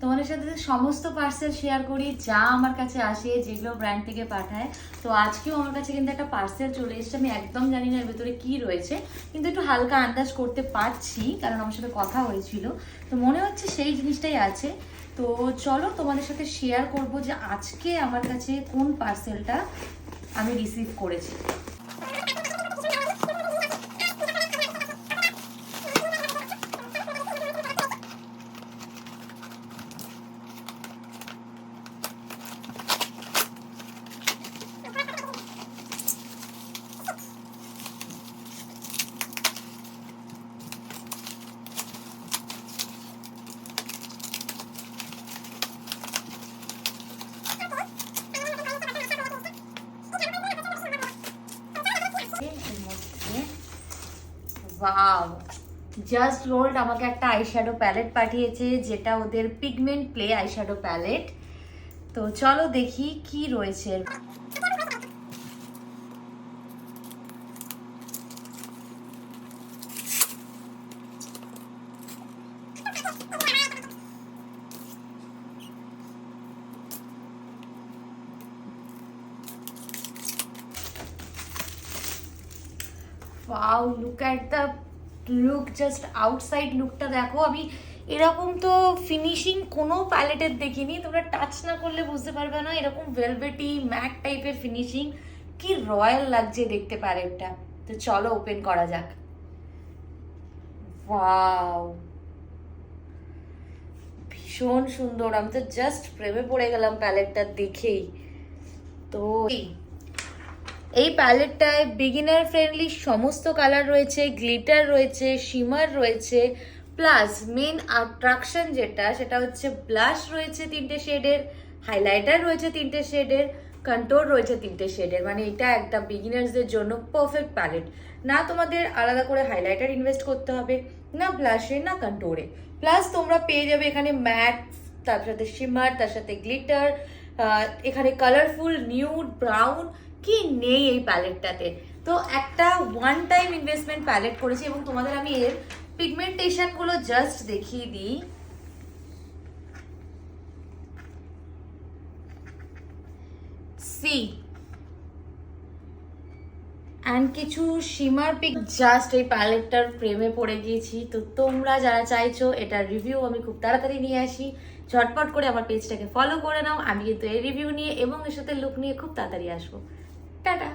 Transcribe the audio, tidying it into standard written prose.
তোমাদের সাথে সমস্ত পার্সেল শেয়ার করি যা আমার কাছে আসে, যেগুলো ব্র্যান্ড থেকে পাঠায়। তো আজকেও আমার কাছে কিন্তু একটা পার্সেল চলে এসেছে, আমি একদম জানি না এর ভেতরে কি রয়েছে, কিন্তু একটু হালকা আন্দাজ করতে পারছি কারণ আমার সাথে কথা হয়েছিল। তো মনে হচ্ছে সেই জিনিসটাই আছে। তো চলো তোমাদের সাথে শেয়ার করব যে আজকে আমার কাছে কোন পার্সেলটা আমি রিসিভ করেছি। ওয়াও, জাস্ট রোল্ড আমাকে একটা আইশ্যাডো প্যালেট পাঠিয়েছে, যেটা ওদের পিগমেন্ট প্লে আইশ্যাডো প্যালেট। তো চলো দেখি কি রয়েছে। Wow, look at the look, just outside লুকটা দেখো। আমি এরকম তো ফিনিশিং কোনো প্যালেটের দেখিনি, তোমরা টাচ না করলে বুঝতে পারবে না। এরকম ভেলভেটি ম্যাট টাইপের ফিনিশিং, কি রয়্যাল লাগছে দেখতে প্যালেটটা। তো চলো ওপেন করা যাক। ওয়াও, ভীষণ সুন্দর, আমি তো জাস্ট প্রেমে পড়ে গেলাম প্যালেটটা দেখেই। তো এই প্যালেটটায় বিগিনার ফ্রেন্ডলি সমস্ত কালার রয়েছে, গ্লিটার রয়েছে, শিমার রয়েছে, প্লাস মেন অ্যাট্রাকশন যেটা সেটা হচ্ছে ব্লাশ রয়েছে 3টে শেডের, হাইলাইটার রয়েছে 3টে শেডের, কন্ট্রোল রয়েছে 3টে শেডের। মানে এটা একটা বিগিনার্সদের জন্য পারফেক্ট প্যালেট। না তোমাদের আলাদা করে হাইলাইটার ইনভেস্ট করতে হবে, না ব্লাশে, না কন্ট্রোলে। প্লাস তোমরা পেয়ে যাবে এখানে ম্যাট, তার সাথে শিমার, তার সাথে গ্লিটার, এখানে কালারফুল নিউড ব্রাউন, কি নেই এই প্যালেটটাতে। তো একটা ওয়ান টাইম ইনভেস্টমেন্ট প্যালেট করেছি। এবং তোমাদের আমি এর পিগমেন্টেশন গুলো জাস্ট দেখিয়ে দিই। সি অ্যান্ড কিছু শিমার পিক, জাস্ট এই প্যালেটটার প্রেমে পড়ে গিয়েছি। তো তোমরা যারা চাইছো এটার রিভিউ আমি খুব তাড়াতাড়ি নিয়ে আসি, ঝটপট করে আমার পেজটাকে ফলো করে নাও। আমি কিন্তু এই রিভিউ নিয়ে এবং এর সাথে লুক নিয়ে খুব তাড়াতাড়ি আসবো। টাটা।